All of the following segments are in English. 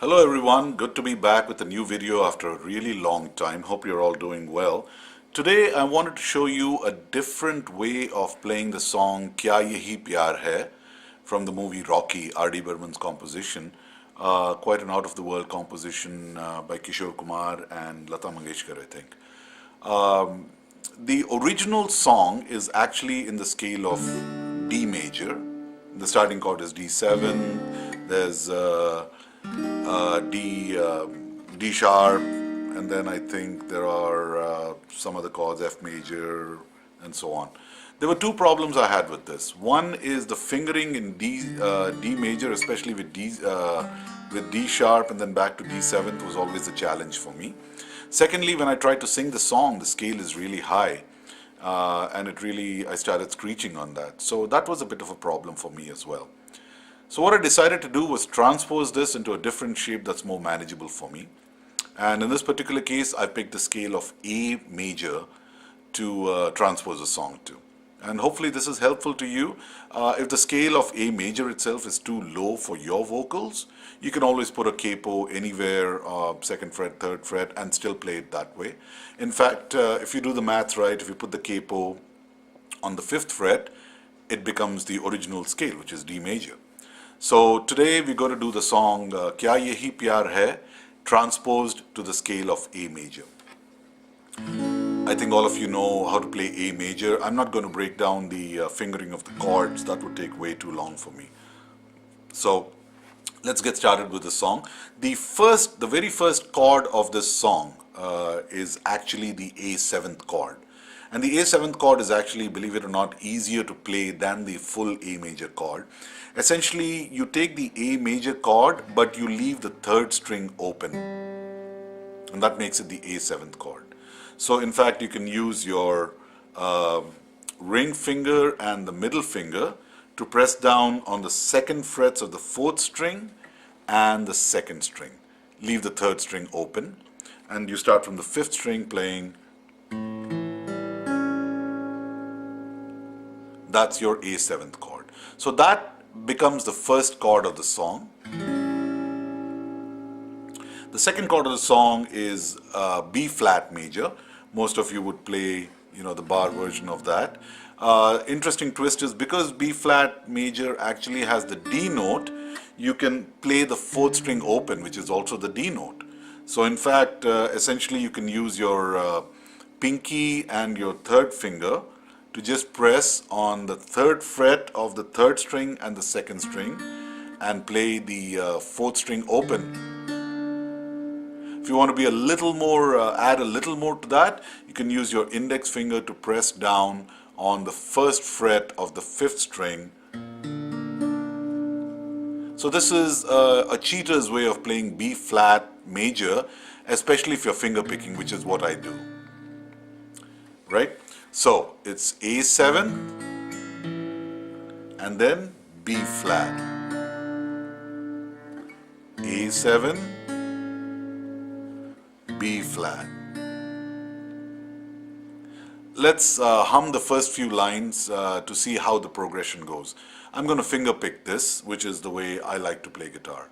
Hello everyone, good to be back with a new video after a really long time. Hope you're all doing well. Today I wanted to show you a different way of playing the song Kya Yehi Pyaar Hai from the movie Rocky, R.D. Burman's composition. Quite an out-of-the-world composition by Kishore Kumar and Lata Mangeshkar, I think. The original song is actually in the scale of D major. The starting chord is D7, there's D sharp, and then I think there are some other chords, F major, and so on. There were two problems I had with this. One is the fingering in D major, especially with D sharp and then back to D7th was always a challenge for me. Secondly, when I tried to sing the song, the scale is really high, and I started screeching on that. So that was a bit of a problem for me as well. So what I decided to do was transpose this into a different shape that's more manageable for me. And in this particular case, I picked the scale of A major to transpose a song to. And hopefully this is helpful to you. If the scale of A major itself is too low for your vocals, you can always put a capo anywhere, second fret, third fret, and still play it that way. In fact, if you do the maths right, if you put the capo on the 5th fret, it becomes the original scale, which is D major. So today we're going to do the song Kya Yehi Pyaar Hai transposed to the scale of A major. I think all of you know how to play A major. I'm not going to break down the fingering of the chords. That would take way too long for me. So let's get started with the song. The very first chord of this song is actually the A7th chord. And the A7th chord is actually, believe it or not, easier to play than the full A major chord. Essentially, you take the A major chord, but you leave the 3rd string open. And that makes it the A7th chord. So in fact, you can use your ring finger and the middle finger to press down on the 2nd frets of the 4th string and the 2nd string. Leave the 3rd string open. And you start from the 5th string playing. That's your A7th chord. So that becomes the first chord of the song. The second chord of the song is B flat major. Most of you would play, the bar version of that. Interesting twist is because B flat major actually has the D note, you can play the 4th string open, which is also the D note. So in fact, essentially you can use your pinky and your 3rd finger to just press on the 3rd fret of the 3rd string and the 2nd string and play the 4th string open. If you want to be a little more, add a little more to that, you can use your index finger to press down on the 1st fret of the 5th string. So this is a cheater's way of playing B flat major, especially if you're finger picking, which is what I do. Right? So it's A7 and then B flat. A7, B flat. Let's hum the first few lines to see how the progression goes. I'm going to finger pick this, which is the way I like to play guitar.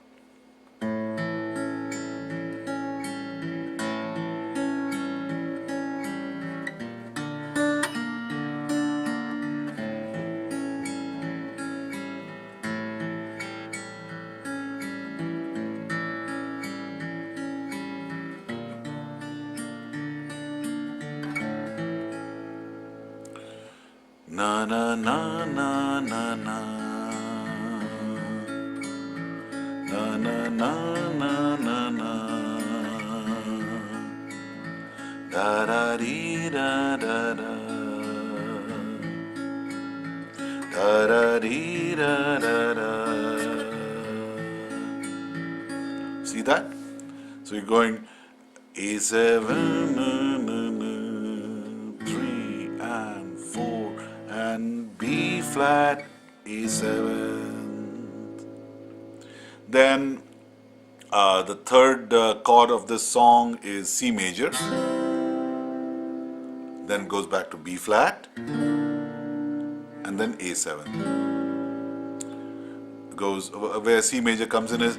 Na na na na na na na na na na na na da da dee da da da da da dee da da da. See that? So you're going A7 and B flat, A7. Then the 3rd chord of this song is C major. Then it goes back to B flat and then A7. Goes where C major comes in is